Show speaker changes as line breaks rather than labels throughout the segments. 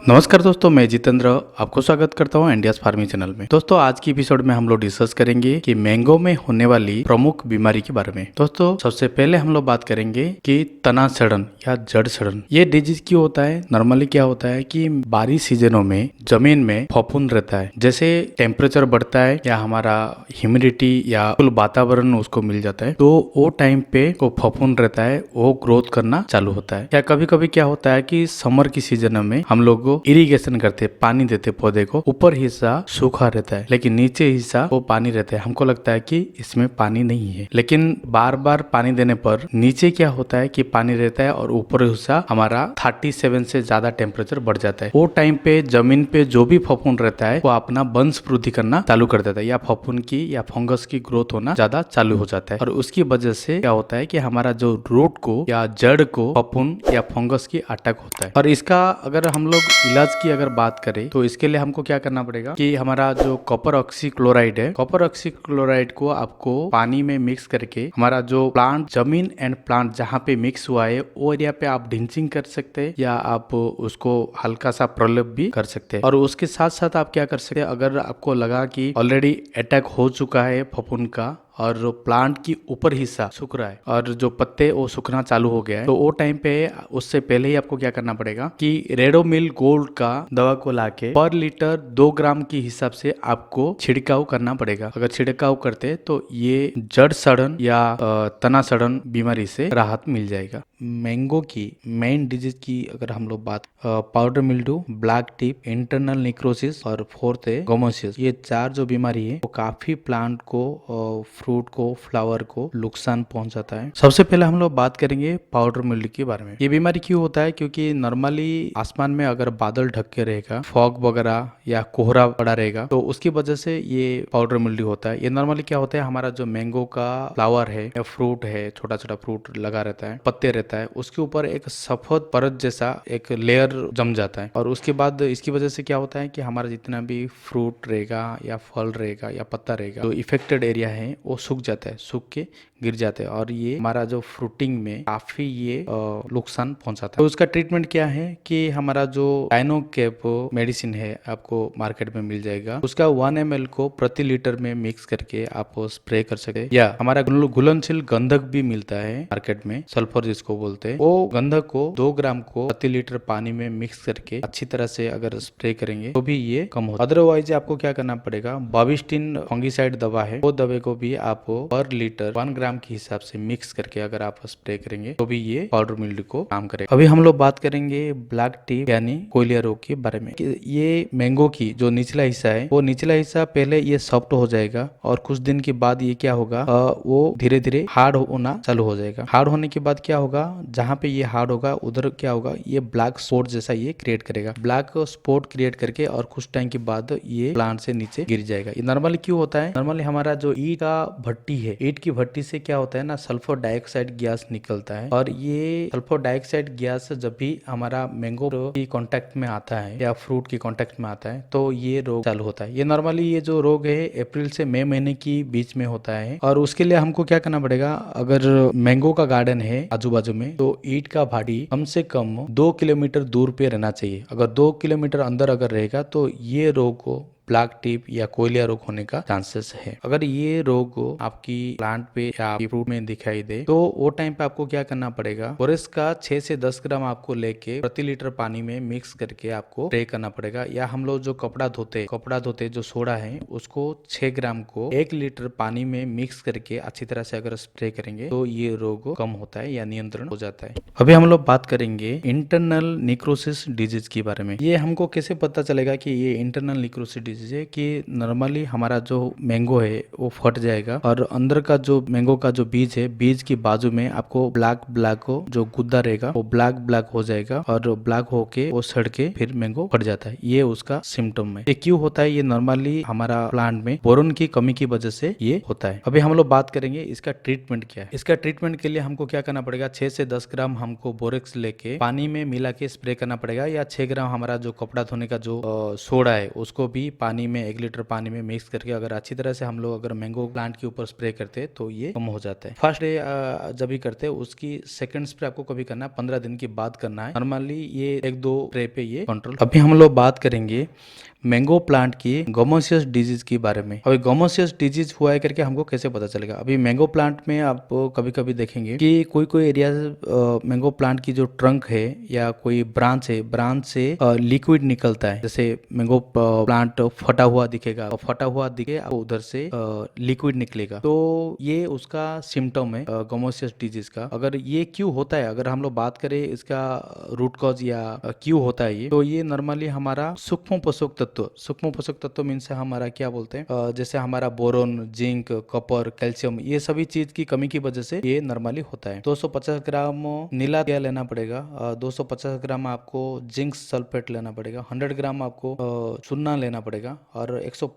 नमस्कार दोस्तों, मैं जितेंद्र आपको स्वागत करता हूं इंडियाज फार्मिंग चैनल में। दोस्तों आज की एपिसोड में हम लोग डिस्कस करेंगे कि मैंगो में होने वाली प्रमुख बीमारी के बारे में। दोस्तों सबसे पहले हम लोग बात करेंगे कि तना सड़न या जड़ सड़न, ये डिजीज क्यों होता है। नॉर्मली क्या होता है कि बारिश सीजनों में जमीन में फफूंद रहता है। जैसे टेम्परेचर बढ़ता है या हमारा ह्यूमिडिटी या कुल वातावरण उसको मिल जाता है, तो वो टाइम पे वो फफूंद रहता है, वो ग्रोथ करना चालू होता है। या कभी कभी क्या होता है कि समर की सीजन में हम लोग इरिगेशन करते, पानी देते पौधे को, ऊपर हिस्सा सूखा रहता है लेकिन नीचे हिस्सा वो पानी रहता है। हमको लगता है कि इसमें पानी नहीं है, लेकिन बार बार पानी देने पर नीचे क्या होता है कि पानी रहता है और ऊपर हिस्सा हमारा 37 से ज्यादा टेम्परेचर बढ़ जाता है। वो टाइम पे जमीन पे जो भी फफूंद रहता है वो अपना वंश वृद्धि करना चालू कर देता है, या फफूंद की या फंगस की ग्रोथ होना ज्यादा चालू हो जाता है। और उसकी वजह से क्या होता है कि हमारा जो रूट को या जड़ को फफूंद या फंगस की अटैक होता है। और इसका अगर हम लोग इलाज की अगर बात करें तो इसके लिए हमको क्या करना पड़ेगा कि हमारा जो कॉपर ऑक्सीक्लोराइड है, कॉपर ऑक्सीक्लोराइड को आपको पानी में मिक्स करके हमारा जो प्लांट, जमीन एंड प्लांट जहाँ पे मिक्स हुआ है वो एरिया पे आप ड्रिंचिंग कर सकते हैं, या आप उसको हल्का सा प्रलेप भी कर सकते हैं। और उसके साथ साथ आप क्या कर सकते हैं, अगर आपको लगा कि ऑलरेडी अटैक हो चुका है फफूंद का और जो प्लांट की ऊपर हिस्सा सूख रहा है और जो पत्ते वो सूखना चालू हो गया है, तो वो टाइम पे उससे पहले ही आपको क्या करना पड़ेगा कि रेडोमिल गोल्ड का दवा को लाके पर लीटर 2 ग्राम के हिसाब से आपको छिड़काव करना पड़ेगा। अगर छिड़काव करते तो ये जड़ सड़न या तना सड़न बीमारी से राहत मिल जाएगा। मैंगो की मेन डिजीज की अगर हम लोग बात, powder mildew, black tip, internal necrosis और फोर्थ है गोमोसिस, ये 4 जो बीमारी है वो काफी प्लांट को, फ्रूट को, फ्लावर को नुकसान पहुंचाता है। सबसे पहले हम लोग बात करेंगे पाउडर मिल्ड्यू के बारे में। ये बीमारी क्यों होता है, क्योंकि नॉर्मली आसमान में अगर बादल ढक के रहेगा, फॉग वगैरह या कोहरा पड़ा रहेगा, तो उसकी वजह से ये पाउडर मिल्ड्यू होता है। ये नॉर्मली क्या होता है, हमारा जो मैंगो का फ्लावर है या फ्रूट है, छोटा छोटा फ्रूट लगा रहता है, पत्ते रहता है, उसके ऊपर एक सफेद परत जैसा एक लेयर जम जाता है। और उसके बाद इसकी वजह से क्या होता है कि हमारा जितना भी फ्रूट रहेगा या फल रहेगा या पत्ता रहेगा, जो इफेक्टेड एरिया है वो सूख जाता है, सूख के गिर जाते हैं, और ये हमारा जो फ्रूटिंग में काफी ये नुकसान पहुंचाता है। तो उसका ट्रीटमेंट क्या है कि हमारा जो डायनोकैप मेडिसिन है आपको मार्केट में मिल जाएगा, उसका 1 ml को प्रति लीटर में मिक्स करके आप स्प्रे कर सकते हैं। या हमारा घुलनशील गंधक भी मिलता है मार्केट में, सल्फर जिसको बोलते हैं, वो गंधक को 2 ग्राम को प्रति लीटर पानी में मिक्स करके अच्छी तरह से अगर स्प्रे करेंगे तो भी ये कम होगा। अदरवाइज आपको क्या करना पड़ेगा, बाविस्टिन फंगिसाइड दवा है, वो दवा को भी आप पर लीटर 1 ग्राम के हिसाब से मिक्स करके अगर आप स्प्रे करेंगे तो भी ये पाउडर मिल्ड्यू को काम करेगा। अभी हम लोग बात करेंगे ब्लैक टिप यानी कोयलिया रोग के बारे में। ये मैंगो की जो निचला हिस्सा है, वो निचला हिस्सा पहले ये सॉफ्ट हो जाएगा और कुछ दिन के बाद ये क्या होगा, वो धीरे धीरे हार्ड होना चालू हो जाएगा। हार्ड होने के बाद क्या होगा, जहाँ पे ये हार्ड होगा उधर क्या होगा, ये ब्लैक स्पॉट जैसा ये क्रिएट करेगा। ब्लैक स्पॉट क्रिएट करके और कुछ टाइम के बाद ये प्लांट से नीचे गिर जाएगा। ये नॉर्मली क्यों होता है, नॉर्मली हमारा जो ईट का भट्टी है, ईट की भट्टी से क्या होता है ना, सल्फर डाइऑक्साइड गैस निकलता है, और ये सल्फर डाइऑक्साइड गैस जब भी हमारा मैंगो की कांटेक्ट में आता है या फ्रूट की कांटेक्ट में आता है तो ये रोग चालू होता है। ये नॉर्मली ये जो रोग है अप्रैल से मई महीने की बीच में होता है। और उसके लिए हमको क्या करना पड़ेगा, अगर मैंगो का गार्डन है आजू बाजू में, तो ईट का भाटी कम से कम 2 किलोमीटर दूर पे रहना चाहिए। अगर 2 किलोमीटर अंदर अगर रहेगा तो ये रोग को ब्लैक टिप या कोयलिया रोग होने का चांसेस है। अगर ये रोग आपकी प्लांट पे या आपकी फ्रूट में दिखाई दे तो वो टाइम पे आपको क्या करना पड़ेगा, बोरेक्स का 6 से 10 ग्राम आपको लेके प्रति लीटर पानी में मिक्स करके आपको स्प्रे करना पड़ेगा। या हम लोग जो कपड़ा धोते जो सोडा है उसको 6 ग्राम को 1 लीटर पानी में मिक्स करके अच्छी तरह से अगर स्प्रे करेंगे तो ये रोग कम होता है या नियंत्रण हो जाता है। अभी हम लोग बात करेंगे इंटरनल निक्रोसिस डिजीज के बारे में। ये हमको कैसे पता चलेगा कि ये इंटरनल निक्रोसिस डिजीज है, कि नॉर्मली हमारा जो मैंगो है वो फट जाएगा और अंदर का जो मैंगो का जो बीज है, बीज की बाजू में आपको ब्लैक को जो गुद्दा रहेगा वो ब्लैक हो जाएगा और ब्लैक होके वो सड़ के फिर मैंगो फट जाता है। ये उसका सिम्टम है। ये क्यों होता है, ये नॉर्मली हमारा प्लांट में बोरोन की कमी की वजह से ये होता है। अभी हम लोग बात करेंगे इसका ट्रीटमेंट क्या है। इसका ट्रीटमेंट के लिए हमको क्या करना पड़ेगा, 6 से 10 ग्राम हमको बोरेक्स लेके पानी में मिला के स्प्रे करना पड़ेगा, या 6 ग्राम हमारा जो कपड़ा धोने का जो सोडा है उसको भी पानी में 1 लीटर पानी में मिक्स करके अगर अच्छी तरह से हम लोग अगर मैंगो प्लांट के ऊपर स्प्रे करते हैं तो ये कम हो जाता है। फर्स्ट डे जब भी करते हैं उसकी सेकंड स्प्रे आपको कभी करना है 15 दिन के बाद करना है। नॉर्मली ये 1-2 स्प्रे पे ये कंट्रोल। अभी हम लोग बात करेंगे मैंगो प्लांट की गमोसियस डिजीज के बारे में। अभी गमोसियस डिजीज हुआ है करके हमको कैसे पता चलेगा? अभी मैंगो प्लांट में आप कभी कभी देखेंगे कि कोई एरिया मैंगो प्लांट की जो ट्रंक है या कोई ब्रांच है, ब्रांच से लिक्विड निकलता है। जैसे मैंगो प्लांट फटा हुआ दिखेगा, फटा हुआ दिखे आपको उधर से लिक्विड निकलेगा, तो ये उसका सिम्टम है गमोसियस डिजीज का। अगर ये क्यों होता है, अगर हम लोग बात करें इसका रूट कॉज या क्यों होता है ये, तो ये नॉर्मली हमारा सूक्ष्म पोषक तत्व मीन्स हमारा क्या बोलते हैं, जैसे हमारा बोरोन, जिंक, कॉपर, कैल्शियम, ये सभी चीज की कमी की वजह से ये नॉर्मली होता है। 250 ग्राम नीला तेल लेना पड़ेगा, 250 ग्राम आपको जिंक सल्फेट लेना पड़ेगा, 100 ग्राम आपको चूना लेना पड़ेगा, और 100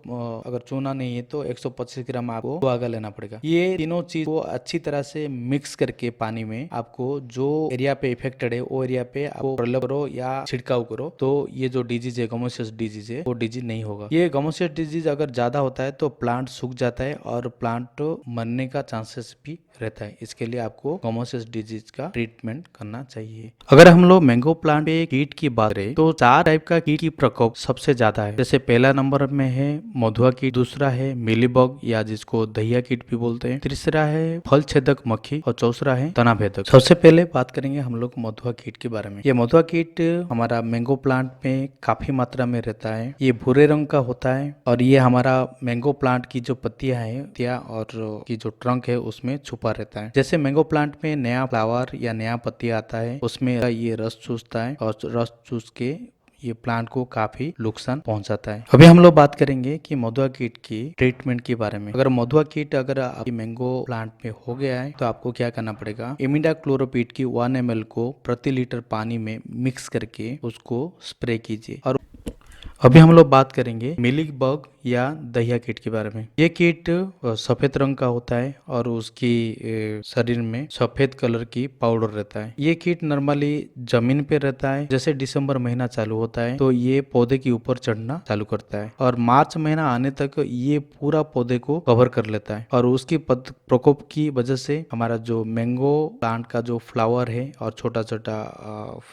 अगर चूना नहीं है तो 125 ग्राम आपको सुहागा लेना पड़ेगा। ये तीनों चीज को अच्छी तरह से मिक्स करके पानी में आपको जो एरिया पे इफेक्टेड है वो एरिया पे आपको प्रयोग करो या छिड़काव करो, तो ये जो डिजीज है गमोसियस डिजीज है वो डिजीज नहीं होगा। ये गमोसियस डिजीज अगर ज्यादा होता है तो प्लांट सूख जाता है और प्लांट मरने का चांसेस भी रहता है। इसके लिए आपको गमोसियस डिजीज का ट्रीटमेंट करना चाहिए। अगर हम लोग मैंगो प्लांट पे कीट की बात करें तो 4 टाइप का कीट की प्रकोप सबसे ज्यादा है। जैसे पहला नंबर में है मधुआ कीट, दूसरा है मिलीबग या जिसको दहिया कीट भी बोलते हैं, तीसरा है फल छेदक मक्खी और चौथा है तना भेदक। सबसे पहले बात करेंगे हम लोग मधुआ कीट के बारे में। ये मधुआ कीट हमारा मैंगो प्लांट में काफी मात्रा में रहता है। ये भूरे रंग का होता है और ये हमारा मैंगो प्लांट की जो पत्तियां हैं और की जो ट्रंक है उसमें छुपा रहता है। जैसे मैंगो प्लांट में नया फ्लावर या नया पत्ती आता है उसमें ये रस चूसता है और रस चूस के ये प्लांट को काफी नुकसान पहुंचाता है। अभी हम लोग बात करेंगे कि मधुआ कीट की ट्रीटमेंट के बारे में। अगर मधुआ कीट अगर आपकी मैंगो प्लांट में हो गया है तो आपको क्या करना पड़ेगा, इमिडाक्लोरोपीड की 1 ml को प्रति लीटर पानी में मिक्स करके उसको स्प्रे कीजिए। और अभी हम लोग बात करेंगे मिली बग या दहिया कीट के बारे में। ये कीट सफेद रंग का होता है और उसकी शरीर में सफेद कलर की पाउडर रहता है। ये कीट नॉर्मली जमीन पे रहता है। जैसे दिसंबर महीना चालू होता है तो ये पौधे के ऊपर चढ़ना चालू करता है और मार्च महीना आने तक ये पूरा पौधे को कवर कर लेता है और उसकी प्रकोप की वजह से हमारा जो मैंगो प्लांट का जो फ्लावर है और छोटा छोटा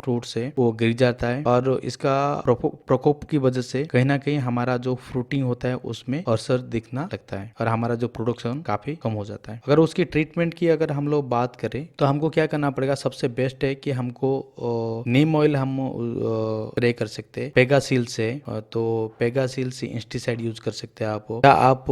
फ्रूट्स है वो गिर जाता है और इसका प्रकोप की वजह से कहीं ना कहीं हमारा जो फ्रूटिंग होता है उसमें असर दिखना लगता है और हमारा जो प्रोडक्शन काफी कम हो जाता है। अगर उसकी ट्रीटमेंट की अगर हम लोग बात करें तो हमको क्या करना पड़ेगा, सबसे बेस्ट है कि हमको नीम ऑयल हम स्प्रे कर सकते हैं पेगासील से, तो पेगासील से इंस्टिसाइड यूज कर सकते हैं आप, या आप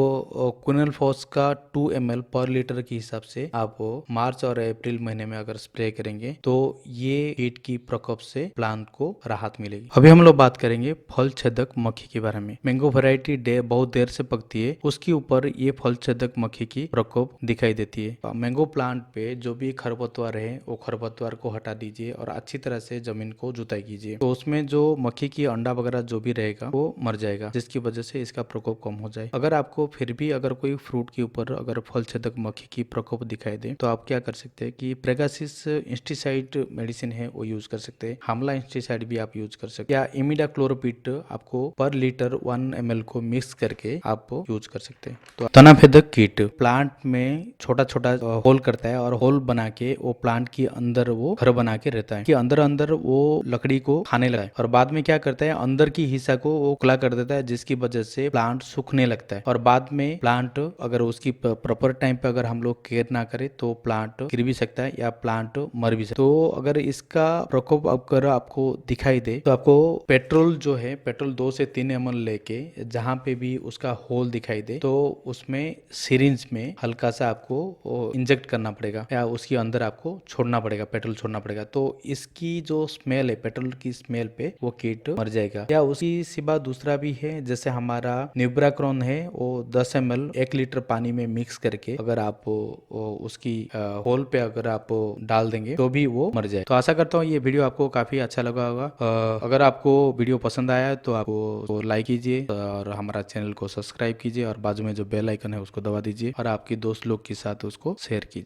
कुनल फॉस का 2 ml पर लीटर के हिसाब से आप मार्च और अप्रैल महीने में अगर स्प्रे करेंगे तो ये कीट की प्रकोप से प्लांट को राहत मिलेगी। अभी हम लोग बात करेंगे फल छेदक मक्खी के बारे में। मैंगो वैरायटी बहुत देर से पकती है, उसके ऊपर ये फल छेदक मक्खी की प्रकोप दिखाई देती है। मैंगो प्लांट पे जो भी खरपतवार है वो खरपतवार को हटा दीजिए और अच्छी तरह से जमीन को जुताई कीजिए, तो उसमें जो मक्खी की अंडा वगैरह जो भी रहेगा वो मर जाएगा, जिसकी वजह से इसका प्रकोप कम हो जाए। अगर आपको फिर भी अगर कोई फ्रूट के ऊपर अगर फल छेदक मक्खी की प्रकोप दिखाई दे तो आप क्या कर सकते हैं कि प्रेगासिस इंस्टिसाइड मेडिसिन है वो यूज कर सकते हैं, हमला इंस्टिसाइड भी आप यूज कर सकते हैं, या इमिडाक्लोरोपीड आपको पर लीटर 1 ml को मिक्स करके आप यूज कर सकते हैं। तो तना भेदक कीट प्लांट में छोटा छोटा होल करता है और होल बना के वो प्लांट के अंदर वो घर बना के रहता है कि अंदर अंदर वो लकड़ी को खाने लगा है और बाद में क्या करता है अंदर की हिस्सा को वो खुला कर देता है, जिसकी वजह से प्लांट सूखने लगता है और बाद में प्लांट अगर उसकी प्रॉपर टाइम पे अगर हम लोग केयर ना करें तो प्लांट गिर भी सकता है या प्लांट मर भी सकता है। तो अगर इसका प्रकोप अगर आपको दिखाई दे तो आपको पेट्रोल जो है, पेट्रोल 2 से 3 ml लेके जहाँ पे भी उसका होल दिखाई दे तो उसमें सिरिंज में हल्का सा आपको इंजेक्ट करना पड़ेगा या उसके अंदर आपको छोड़ना पड़ेगा, पेट्रोल छोड़ना पड़ेगा, तो इसकी जो स्मेल है पेट्रोल की स्मेल पे वो कीट मर जाएगा। या उसी सिवा दूसरा भी है, जैसे हमारा न्यूब्राक्रॉन है वो 10 ml 1 लीटर पानी में मिक्स करके अगर आप उसकी होल पे अगर आप डाल देंगे तो भी वो मर जाए। तो आशा करता हूँ ये वीडियो आपको काफी अच्छा लगा होगा। अगर आपको वीडियो पसंद आया तो आपको लाइक कीजिए और हमारा चैनल को सब्सक्राइब कीजिए और बाजू में जो बेल आइकन है उसको दबा दीजिए और आपके दोस्त लोग के साथ उसको शेयर कीजिए।